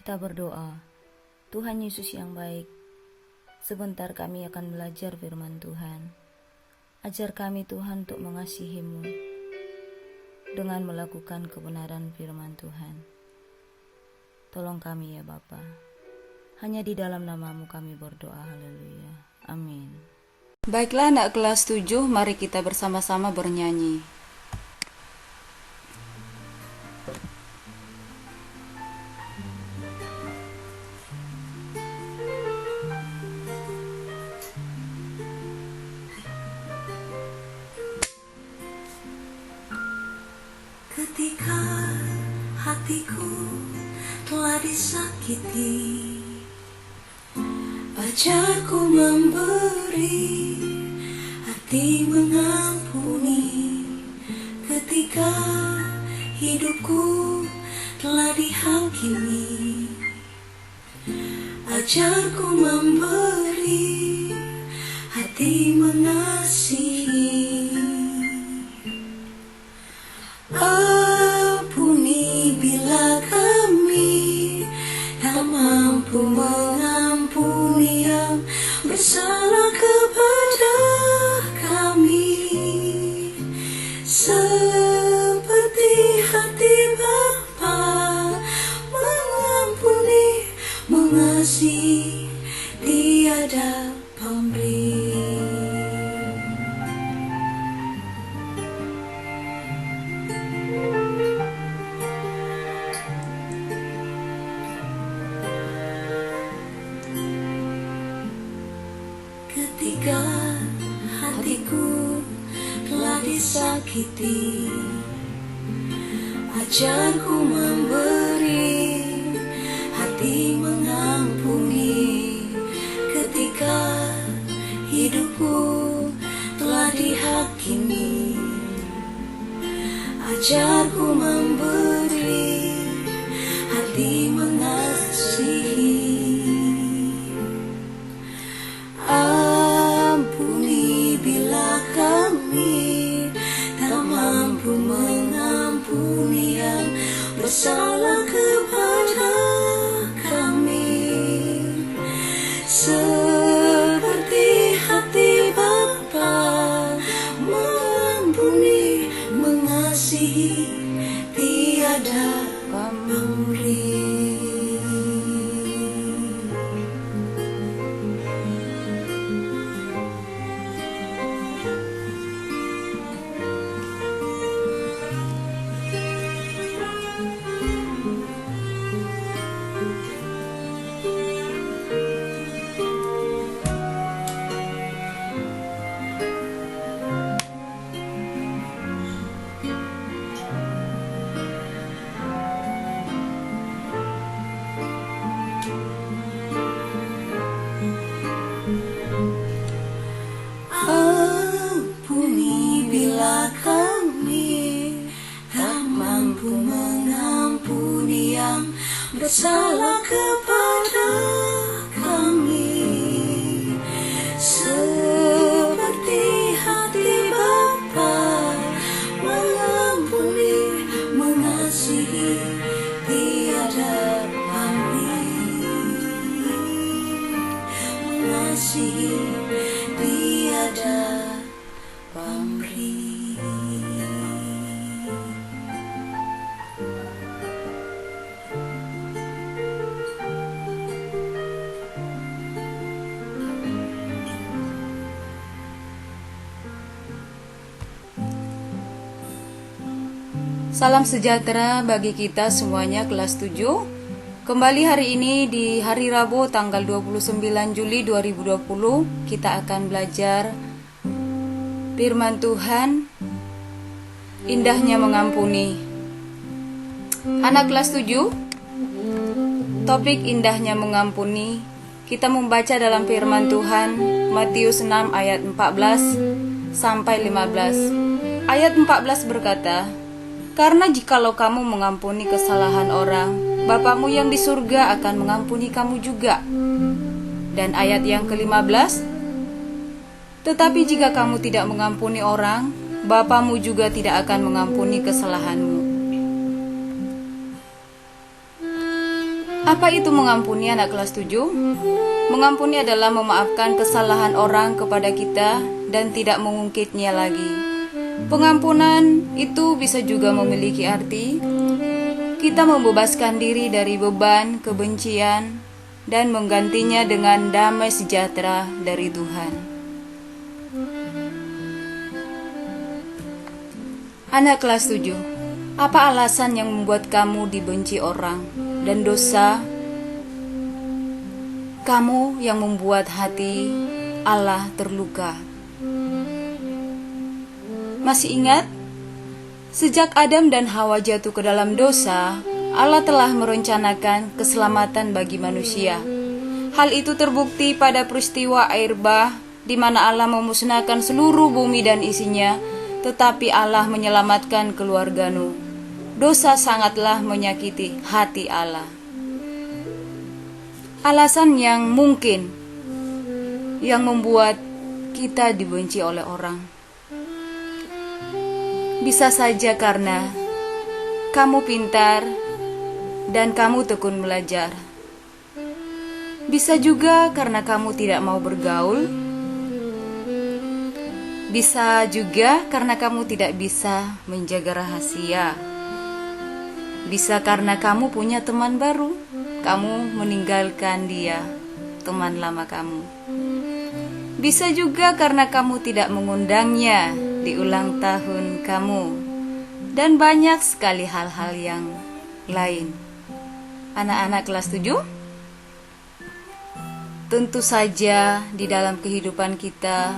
Kita berdoa. Tuhan Yesus yang baik, sebentar kami akan belajar firman Tuhan. Ajar kami Tuhan untuk mengasihi-Mu dengan melakukan kebenaran firman Tuhan. Tolong kami ya Bapa. Hanya di dalam nama-Mu kami berdoa. Haleluya. Amin. Baiklah anak kelas 7, mari kita bersama-sama bernyanyi. Ketika hatiku telah disakiti, ajarku memberi, hati mengampuni. Ketika hidupku telah dihakimi, ajarku memberi, hati mengasihi. Ampuni bila kami tak mampu mengampuni yang bersalah kepada kami, seperti hati Bapa mengampuni, mengasihi, tiada pamrih. Ketika hatiku telah disakiti, ajarku memberi, hati mengampuni. Ketika hidupku telah dihakimi, ajarku memberi, hati mengasihi. Ampuni bila kami tak mampu mengampuni yang bersalah kepada kami, seperti hati Bapa mengampuni, mengasihi, tiada pamrih. Ampuni bila kami tak mampu mengampuni yang bersalah kepada kami, seperti hati Bapa mengampuni, mengasihi, tiada pamrih, mengasihi, tiada pamrih. Salam sejahtera bagi kita semuanya kelas 7. Kembali hari ini di hari Rabu tanggal 29 Juli 2020 kita akan belajar firman Tuhan, indahnya mengampuni. Anak kelas 7, topik indahnya mengampuni. Kita membaca dalam firman Tuhan Matius 6 ayat 14 sampai 15. Ayat 14 berkata, "Karena jikalau kamu mengampuni kesalahan orang, Bapamu yang di surga akan mengampuni kamu juga." Dan ayat yang ke-15, "Tetapi jika kamu tidak mengampuni orang, Bapamu juga tidak akan mengampuni kesalahanmu." Apa itu mengampuni, anak kelas 7? Mengampuni adalah memaafkan kesalahan orang kepada kita dan tidak mengungkitnya lagi. Pengampunan itu bisa juga memiliki arti kita membebaskan diri dari beban kebencian dan menggantinya dengan damai sejahtera dari Tuhan. Anak kelas 7, apa alasan yang membuat kamu dibenci orang dan dosa kamu yang membuat hati Allah terluka? Masih ingat? Sejak Adam dan Hawa jatuh ke dalam dosa, Allah telah merencanakan keselamatan bagi manusia. Hal itu terbukti pada peristiwa air bah, di mana Allah memusnahkan seluruh bumi dan isinya, tetapi Allah menyelamatkan keluarga Nuh. Dosa sangatlah menyakiti hati Allah. Alasan yang mungkin yang membuat kita dibenci oleh orang, bisa saja karena kamu pintar dan kamu tekun belajar. Bisa juga karena kamu tidak mau bergaul. Bisa juga karena kamu tidak bisa menjaga rahasia. Bisa karena kamu punya teman baru, kamu meninggalkan dia, teman lama kamu. Bisa juga karena kamu tidak mengundangnya di ulang tahun kamu, dan banyak sekali hal-hal yang lain. Anak-anak kelas 7, tentu saja di dalam kehidupan kita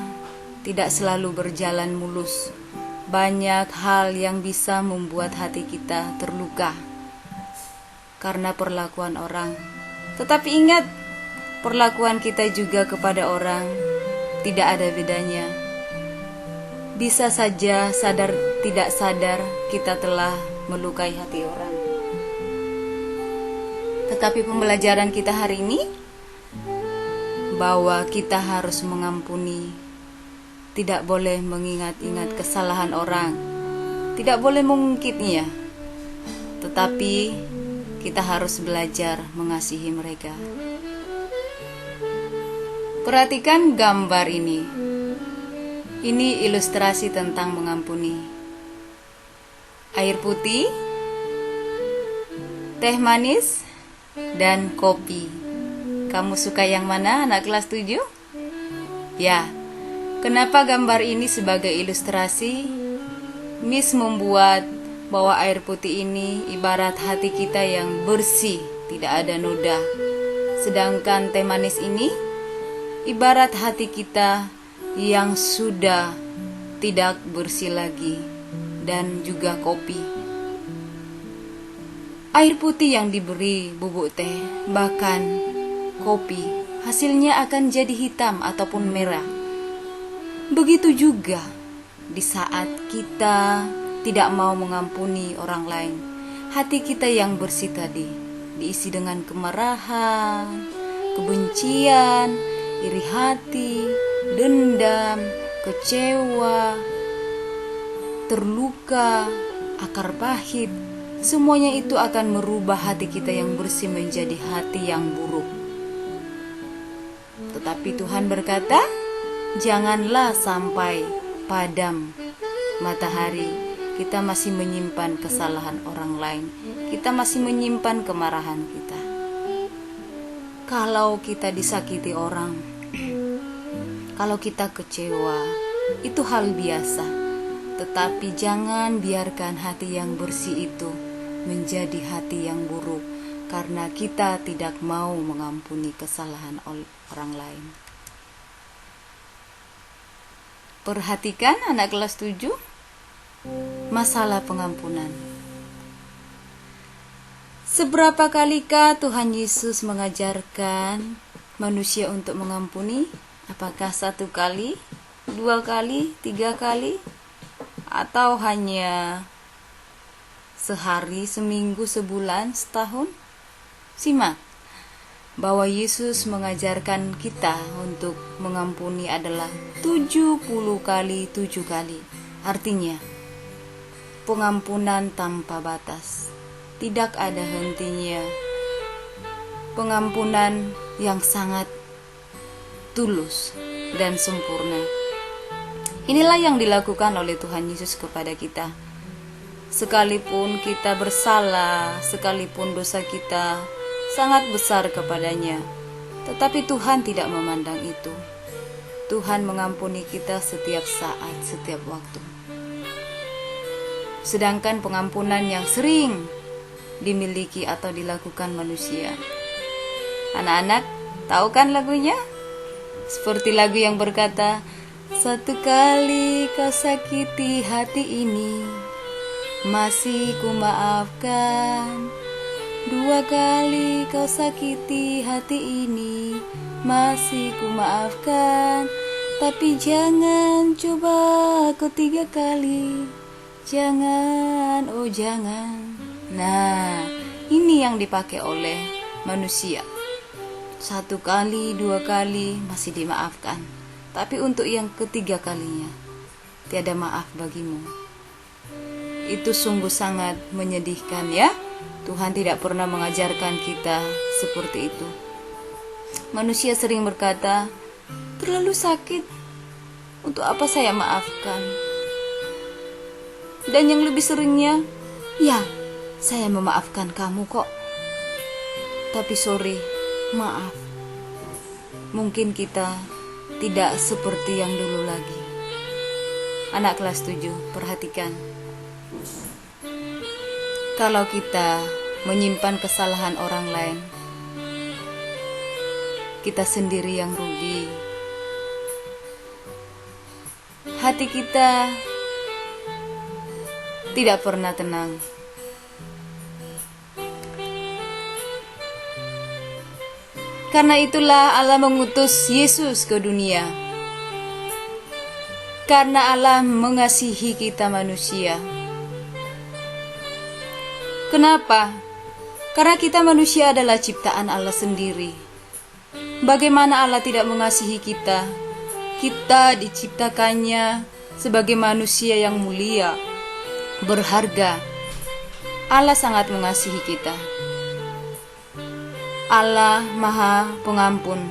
tidak selalu berjalan mulus. Banyak hal yang bisa membuat hati kita terluka karena perlakuan orang. Tetapi ingat, perlakuan kita juga kepada orang tidak ada bedanya. Bisa saja sadar tidak sadar kita telah melukai hati orang. Tetapi pembelajaran kita hari ini bahwa kita harus mengampuni. Tidak boleh mengingat-ingat kesalahan orang, tidak boleh mengungkitnya. Tetapi kita harus belajar mengasihi mereka. Perhatikan gambar ini. Ini ilustrasi tentang mengampuni. Air putih, teh manis, dan kopi. Kamu suka yang mana, anak kelas 7? Ya, kenapa gambar ini sebagai ilustrasi? Miss membuat bahwa air putih ini ibarat hati kita yang bersih, tidak ada noda. Sedangkan teh manis ini ibarat hati kita yang sudah tidak bersih lagi, dan juga kopi. Air putih yang diberi bubuk teh, bahkan kopi, hasilnya akan jadi hitam ataupun merah. Begitu juga di saat kita tidak mau mengampuni orang lain. Hati kita yang bersih tadi diisi dengan kemarahan, kebencian, iri hati, dendam, kecewa, terluka, akar pahit. Semuanya itu akan merubah hati kita yang bersih menjadi hati yang buruk. Tetapi Tuhan berkata, janganlah sampai padam matahari kita masih menyimpan kesalahan orang lain. Kita masih menyimpan kemarahan kita. Kalau kita disakiti orang, kalau kita kecewa, itu hal biasa. Tetapi jangan biarkan hati yang bersih itu menjadi hati yang buruk, karena kita tidak mau mengampuni kesalahan orang lain. Perhatikan anak kelas 7, masalah pengampunan. Seberapa kalikah Tuhan Yesus mengajarkan manusia untuk mengampuni? Apakah 1 kali, 2 kali, 3 kali? Atau hanya sehari, seminggu, sebulan, setahun? Simak bahwa Yesus mengajarkan kita untuk mengampuni adalah 70 kali 7 kali. Artinya, pengampunan tanpa batas. Tidak ada hentinya. pengampunan yang sangat tulus dan sempurna. Inilah yang dilakukan oleh Tuhan Yesus kepada kita. Sekalipun kita bersalah, sekalipun dosa kita sangat besar kepadanya, tetapi Tuhan tidak memandang itu. Tuhan mengampuni kita setiap saat, setiap waktu. Sedangkan pengampunan yang sering dimiliki atau dilakukan manusia. Anak-anak, tahu kan lagunya? Seperti lagu yang berkata, satu kali kau sakiti hati ini, masih ku maafkan. Dua kali kau sakiti hati ini, masih ku maafkan. Tapi jangan coba ketiga kali, jangan, oh jangan. Nah, ini yang dipakai oleh manusia. Satu kali, dua kali masih dimaafkan, tapi untuk yang ketiga kalinya tiada maaf bagimu. Itu sungguh sangat menyedihkan ya. Tuhan tidak pernah mengajarkan kita seperti itu. Manusia sering berkata, terlalu sakit, untuk apa saya maafkan? Dan yang lebih seringnya, ya saya memaafkan kamu kok, tapi sorry, maaf. Mungkin kita tidak seperti yang dulu lagi. Anak kelas 7, perhatikan. Kalau kita menyimpan kesalahan orang lain, kita sendiri yang rugi. Hati kita tidak pernah tenang. Karena itulah Allah mengutus Yesus ke dunia. Karena Allah mengasihi kita manusia. Kenapa? Karena kita manusia adalah ciptaan Allah sendiri. Bagaimana Allah tidak mengasihi kita? Kita diciptakannya sebagai manusia yang mulia, berharga. Allah sangat mengasihi kita. Allah Maha Pengampun.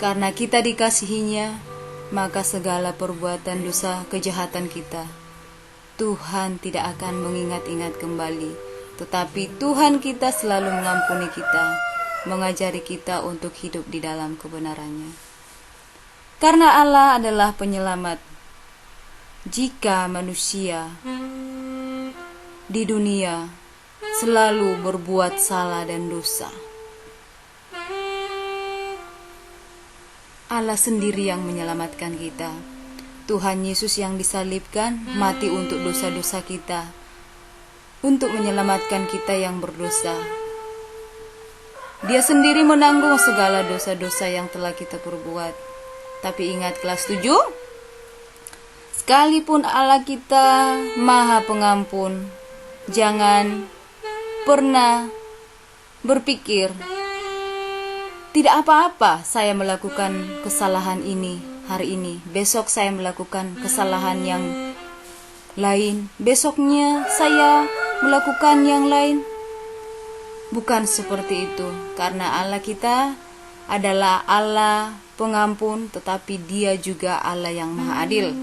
Karena kita dikasihinya, maka segala perbuatan dosa kejahatan kita, Tuhan tidak akan mengingat-ingat kembali. Tetapi Tuhan kita selalu mengampuni kita, mengajari kita untuk hidup di dalam kebenarannya. Karena Allah adalah penyelamat. Jika manusia di dunia selalu berbuat salah dan dosa, Allah sendiri yang menyelamatkan kita. Tuhan Yesus yang disalibkan mati untuk dosa-dosa kita, untuk menyelamatkan kita yang berdosa. Dia sendiri menanggung segala dosa-dosa yang telah kita perbuat. Tapi ingat kelas 7, sekalipun Allah kita Maha Pengampun, jangan pernah berpikir, tidak apa-apa saya melakukan kesalahan ini hari ini, besok saya melakukan kesalahan yang lain, besoknya saya melakukan yang lain. Bukan seperti itu, karena Allah kita adalah Allah pengampun, tetapi Dia juga Allah yang maha adil.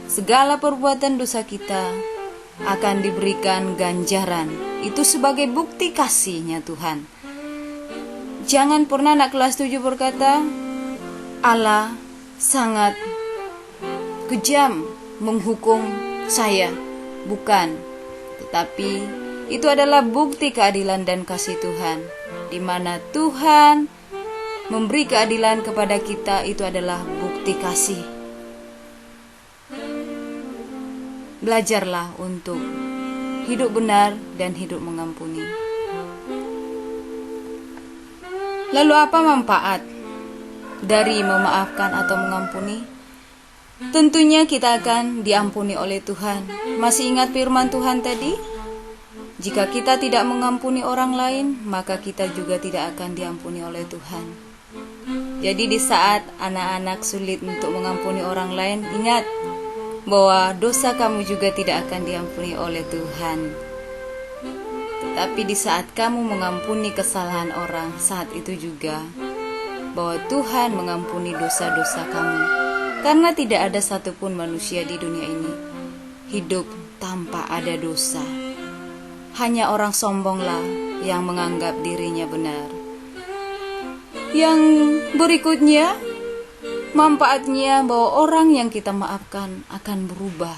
Segala perbuatan dosa kita akan diberikan ganjaran, itu sebagai bukti kasih-Nya Tuhan. Jangan pernah anak kelas 7 berkata, Allah sangat kejam menghukum saya. Bukan, tetapi itu adalah bukti keadilan dan kasih Tuhan, di mana Tuhan memberi keadilan kepada kita. Itu adalah bukti kasih. Belajarlah untuk hidup benar dan hidup mengampuni. Lalu apa manfaat dari memaafkan atau mengampuni? Tentunya kita akan diampuni oleh Tuhan. Masih ingat firman Tuhan tadi? Jika kita tidak mengampuni orang lain, maka kita juga tidak akan diampuni oleh Tuhan. Jadi di saat anak-anak sulit untuk mengampuni orang lain, ingat bahwa dosa kamu juga tidak akan diampuni oleh Tuhan. Tapi di saat kamu mengampuni kesalahan orang, saat itu juga bahwa Tuhan mengampuni dosa-dosa kamu. Karena tidak ada satupun manusia di dunia ini hidup tanpa ada dosa. Hanya orang sombonglah yang menganggap dirinya benar. Yang berikutnya, manfaatnya bahwa orang yang kita maafkan akan berubah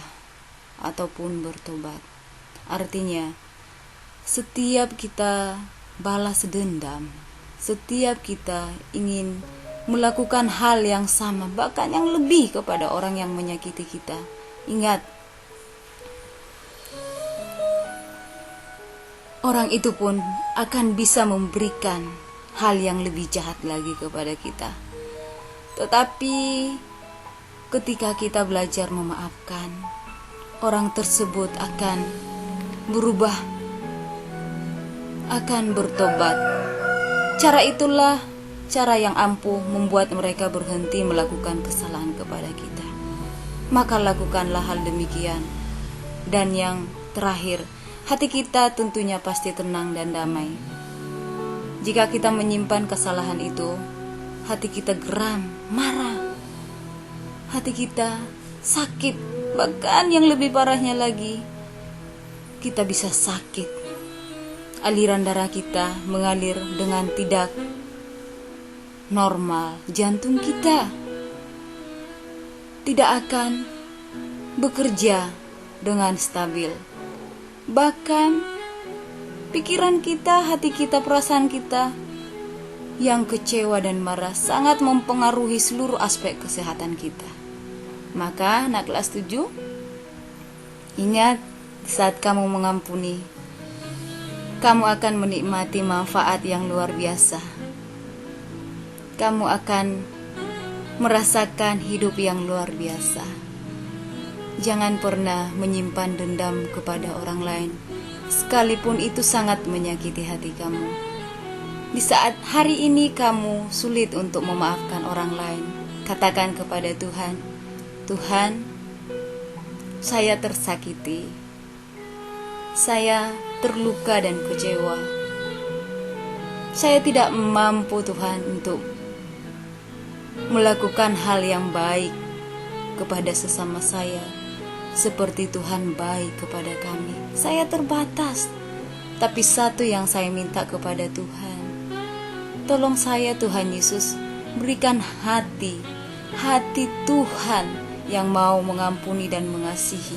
ataupun bertobat. Artinya, setiap kita balas dendam, setiap kita ingin melakukan hal yang sama, bahkan yang lebih kepada orang yang menyakiti kita, ingat, orang itu pun akan bisa memberikan hal yang lebih jahat lagi kepada kita. Tetapi ketika kita belajar memaafkan, orang tersebut akan berubah, akan bertobat. Cara itulah cara yang ampuh membuat mereka berhenti melakukan kesalahan kepada kita. Maka lakukanlah hal demikian. Dan yang terakhir, hati kita tentunya pasti tenang dan damai. Jika kita menyimpan kesalahan itu, hati kita geram, marah. Hati kita sakit, bahkan yang lebih parahnya lagi, kita bisa sakit. Aliran darah kita mengalir dengan tidak normal. Jantung kita tidak akan bekerja dengan stabil. Bahkan pikiran kita, hati kita, perasaan kita yang kecewa dan marah sangat mempengaruhi seluruh aspek kesehatan kita. Maka anak kelas 7, ingat, saat kamu mengampuni, kamu akan menikmati manfaat yang luar biasa. Kamu akan merasakan hidup yang luar biasa. Jangan pernah menyimpan dendam kepada orang lain, sekalipun itu sangat menyakiti hati kamu. Di saat hari ini kamu sulit untuk memaafkan orang lain, katakan kepada Tuhan, Tuhan, saya tersakiti, saya terluka dan kecewa. Saya tidak mampu, Tuhan, untuk melakukan hal yang baik kepada sesama saya, seperti Tuhan baik kepada kami. Saya terbatas, tapi satu yang saya minta kepada Tuhan, tolong saya, Tuhan Yesus, berikan hati Tuhan yang mau mengampuni dan mengasihi,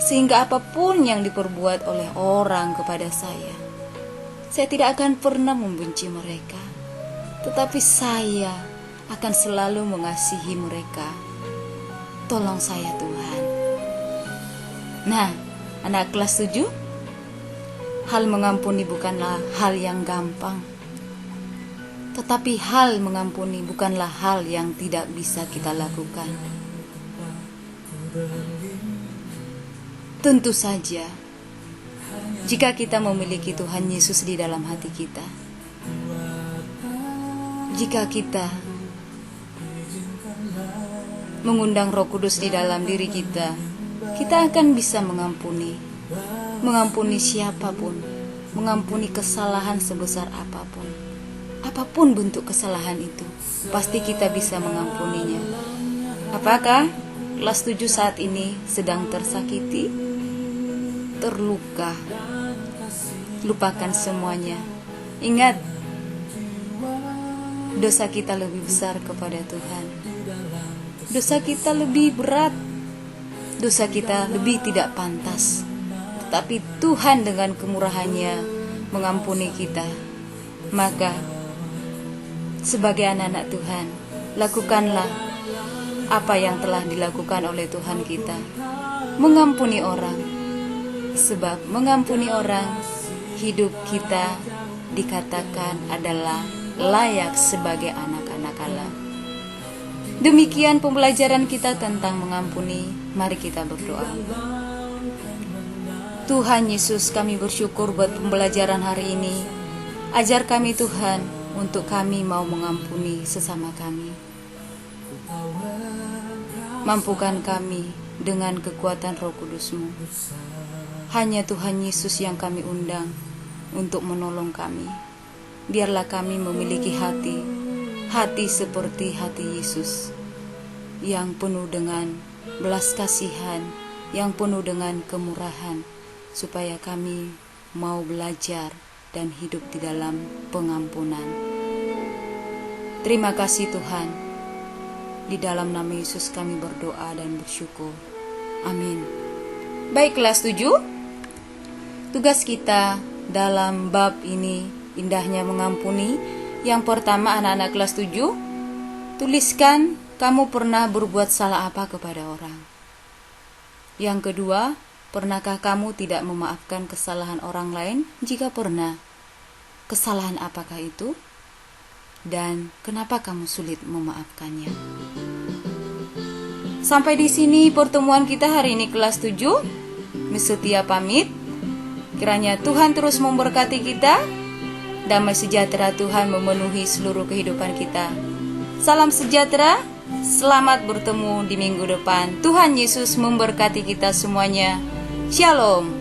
sehingga apapun yang diperbuat oleh orang kepada saya tidak akan pernah membenci mereka, tetapi saya akan selalu mengasihi mereka. Tolong saya, Tuhan. Nah, anak kelas 7, hal mengampuni bukanlah hal yang gampang, tetapi hal mengampuni bukanlah hal yang tidak bisa kita lakukan. Tentu saja, jika kita memiliki Tuhan Yesus di dalam hati kita, jika kita mengundang Roh Kudus di dalam diri kita, kita akan bisa mengampuni siapapun, mengampuni kesalahan sebesar apapun. Apapun bentuk kesalahan itu, pasti kita bisa mengampuninya. Apakah kelas 7 saat ini sedang tersakiti, terluka? Lupakan semuanya. Ingat, dosa kita lebih besar kepada Tuhan. Dosa kita lebih berat. Dosa kita lebih tidak pantas. Tetapi Tuhan dengan kemurahannya mengampuni kita. Maka sebagai anak-anak Tuhan, lakukanlah apa yang telah dilakukan oleh Tuhan kita. Mengampuni orang. Sebab mengampuni orang, hidup kita dikatakan adalah layak sebagai anak-anak Allah. Demikian pembelajaran kita tentang mengampuni. Mari kita berdoa. Tuhan Yesus, kami bersyukur buat pembelajaran hari ini. Ajar kami, Tuhan, untuk kami mau mengampuni sesama kami. Mampukan kami dengan kekuatan Roh Kudus-Mu. Hanya Tuhan Yesus yang kami undang. untuk menolong kami. Biarlah kami memiliki hati seperti hati Yesus, yang penuh dengan belas kasihan, yang penuh dengan kemurahan, supaya kami mau belajar dan hidup di dalam pengampunan. Terima kasih Tuhan. Di dalam nama Yesus kami berdoa dan bersyukur. Amin. Baik, kelas 7. Tugas kita dalam bab ini, indahnya mengampuni. Yang pertama, anak-anak kelas 7, tuliskan kamu pernah berbuat salah apa kepada orang. Yang kedua, pernahkah kamu tidak memaafkan kesalahan orang lain? Jika pernah, kesalahan apakah itu? Dan kenapa kamu sulit memaafkannya? Sampai di sini pertemuan kita hari ini kelas 7. Setia pamit. Kiranya Tuhan terus memberkati kita. Damai sejahtera Tuhan memenuhi seluruh kehidupan kita. Salam sejahtera. Selamat bertemu di minggu depan. Tuhan Yesus memberkati kita semuanya. Shalom.